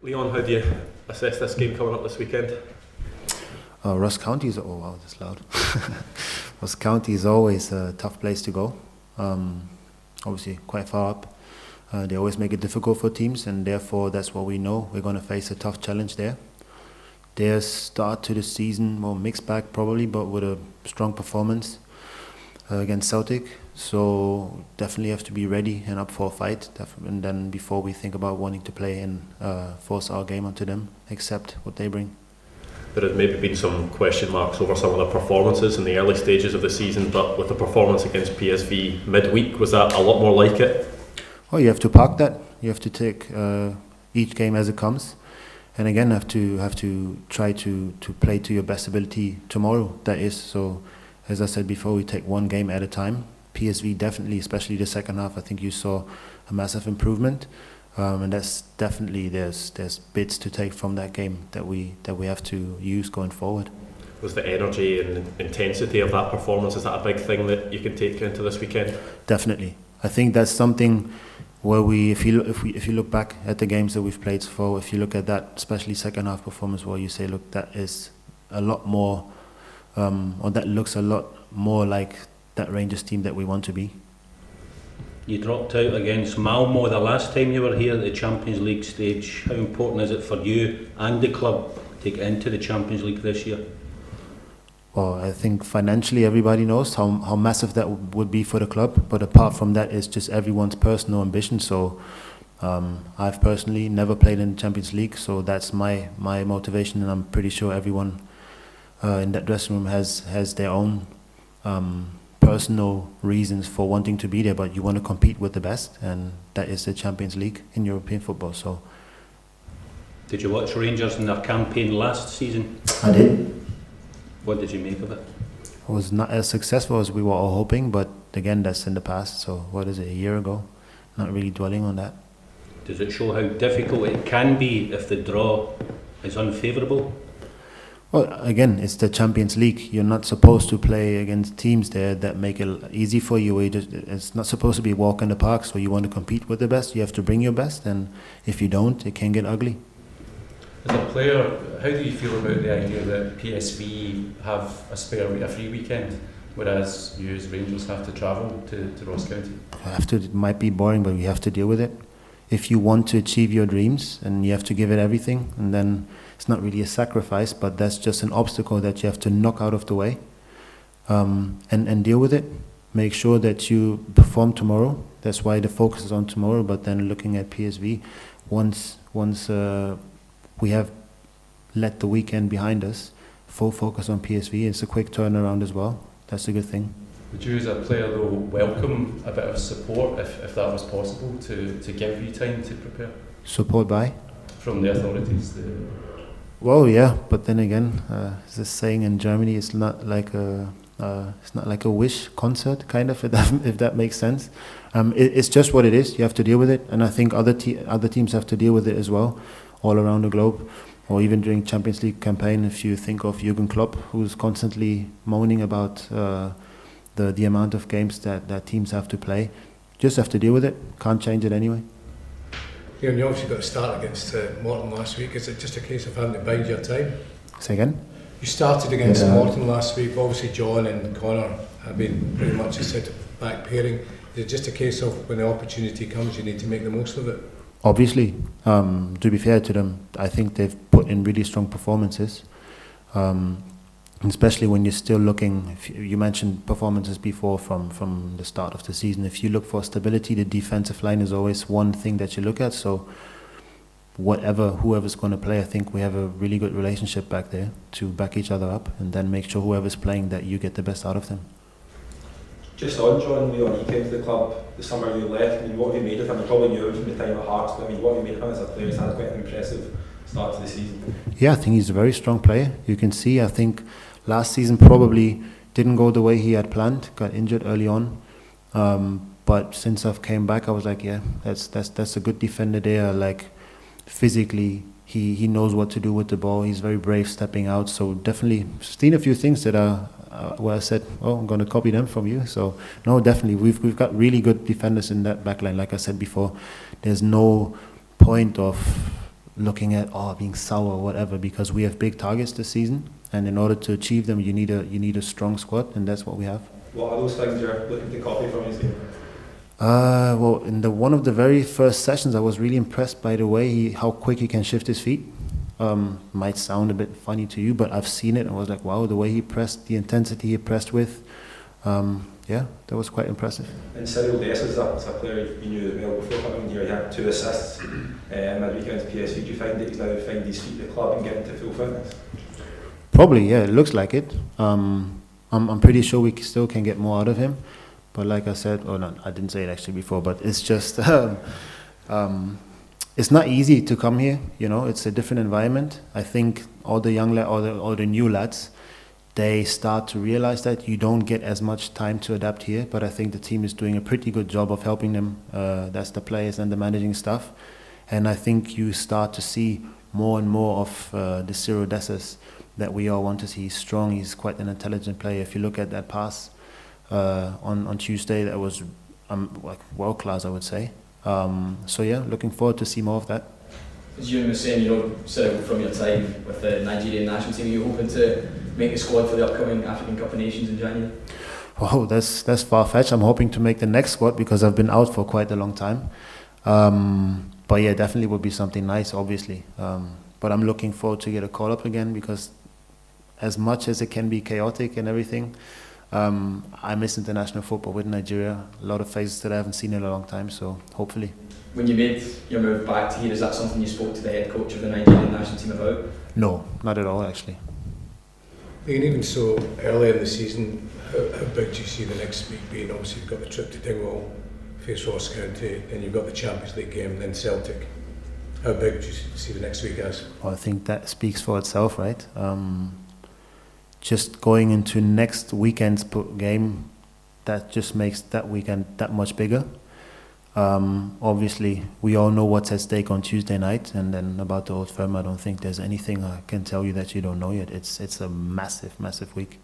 Leon, how do you assess this game coming up this weekend? Ross County is that's loud. Ross County is always a tough place to go. Obviously, quite far up. They always make it difficult for teams, and therefore that's what we know. We're going to face a tough challenge there. Their start to the season, mixed bag probably, but with a strong performance against Celtic. So definitely have to be ready and up for a fight. And then before we think about wanting to play and force our game onto them, accept what they bring. There had maybe been some question marks over some of the performances in the early stages of the season, but with the performance against PSV midweek, was that a lot more like it? Oh, you have to park that. You have to take each game as it comes, and again have to try to play to your best ability tomorrow. That is so. As I said before, we take one game at a time. PSV definitely, especially the second half, I think you saw a massive improvement. And that's definitely there's bits to take from that game that we have to use going forward. Was the energy and intensity of that performance, is that a big thing that you can take into this weekend? Definitely, I think that's something where if you look back at the games that we've played so far, if you look at that, especially second half performance, where you say, look, that is a lot more, or that looks a lot more like that Rangers team that we want to be. You dropped out against Malmo the last time you were here at the Champions League stage. How important is it for you and the club to get into the Champions League this year? Well, I think financially everybody knows how massive that would be for the club. But apart from that, it's just everyone's personal ambition. So I've personally never played in the Champions League, so that's my motivation, and I'm pretty sure everyone in that dressing room has their own personal reasons for wanting to be there, but you want to compete with the best, and that is the Champions League in European football. So, did you watch Rangers in their campaign last season? I did. What did you make of it? It was not as successful as we were all hoping, but again, that's in the past. So what is it, a year ago? Not really dwelling on that. Does it show how difficult it can be if the draw is unfavourable? Well, again, it's the Champions League. You're not supposed to play against teams there that make it easy for you. It's not supposed to be a walk in the park, so you want to compete with the best. You have to bring your best, and if you don't, it can get ugly. As a player, how do you feel about the idea that PSV have a free weekend, whereas you as Rangers have to travel to Ross County? It might be boring, but we have to deal with it. If you want to achieve your dreams, and you have to give it everything, and then it's not really a sacrifice, but that's just an obstacle that you have to knock out of the way, and deal with it. Make sure that you perform tomorrow. That's why the focus is on tomorrow. But then looking at PSV, once we have let the weekend behind us, full focus on PSV. It's a quick turnaround as well. That's a good thing. Would you as a player though welcome a bit of support if that was possible to give you time to prepare? Support by? From the authorities? Well, yeah, but then again, there's a saying in Germany, it's not like a wish concert, kind of, if that makes sense. It's just what it is. You have to deal with it, and I think other teams have to deal with it as well, all around the globe, or even during Champions League campaign. If you think of Jurgen Klopp, who's constantly moaning about the amount of games that teams have to play, just have to deal with it. Can't change it anyway. Yeah, and you obviously got to start against Morton last week. Is it just a case of having to bide your time? Say again? You started against Morton last week. Obviously, John and Connor have been pretty much a set-back pairing. Is it just a case of when the opportunity comes, you need to make the most of it? Obviously, to be fair to them, I think they've put in really strong performances. Especially when you're still looking, you mentioned performances before from the start of the season. If you look for stability, the defensive line is always one thing that you look at. So whoever's going to play, I think we have a really good relationship back there to back each other up, and then make sure whoever's playing that you get the best out of them. Just on John Leon, he came to the club the summer you left. I mean, what have you made of him? You probably knew him from the time at Hearts, but I mean, what have you made of him as a player? He's had quite an impressive start to the season. Yeah, I think he's a very strong player. You can see, I think last season probably didn't go the way he had planned, got injured early on. But since I've came back, I was like, yeah, that's a good defender there. Like, physically, he knows what to do with the ball. He's very brave stepping out. So definitely seen a few things that are where I said, oh, I'm going to copy them from you. So no, definitely we've got really good defenders in that backline. Like I said before, there's no point of looking at being sour or whatever, because we have big targets this season, and in order to achieve them, you need a strong squad, and that's what we have. What are those things you're looking to copy from his game? Well, in one of the very first sessions, I was really impressed by the way how quick he can shift his feet. Might sound a bit funny to you, but I've seen it and I was like, wow, the way he pressed, the intensity he pressed with, yeah, that was quite impressive. And Cyril Dessers is a player you knew well before coming here. He had 2 assists midweek against PSV. Do you find that he's now found his feet at the club and getting to full fitness? Probably, yeah, it looks like it. I'm pretty sure we still can get more out of him. But like I said, no, I didn't say it actually before, but it's just, it's not easy to come here, you know, it's a different environment. I think all the young all the new lads, they start to realize that you don't get as much time to adapt here, but I think the team is doing a pretty good job of helping them. That's the players and the managing staff. And I think you start to see more and more of the Cyril Dessers that we all want to see. He's strong, he's quite an intelligent player. If you look at that pass on Tuesday, that was like world class, I would say. So yeah, looking forward to see more of that. As you were saying, you know, Cyril, from your time with the Nigerian national team, are you hoping to make a squad for the upcoming African Cup of Nations in January? Wow, that's far-fetched. I'm hoping to make the next squad because I've been out for quite a long time. But yeah, definitely would be something nice, obviously. But I'm looking forward to get a call up again because as much as it can be chaotic and everything, I miss international football with Nigeria. A lot of faces that I haven't seen in a long time, so hopefully. When you made your move back to here, is that something you spoke to the head coach of the Nigerian national team about? No, not at all actually. And even so, early in the season, how big do you see the next week being? Obviously you've got the trip to Dingwall, face Ross County, then you've got the Champions League game, then Celtic. How big do you see the next week as? Well, I think that speaks for itself, right? Just going into next weekend's game, that just makes that weekend that much bigger. Obviously, we all know what's at stake on Tuesday night, and then about the Old Firm, I don't think there's anything I can tell you that you don't know yet. It's a massive, massive week.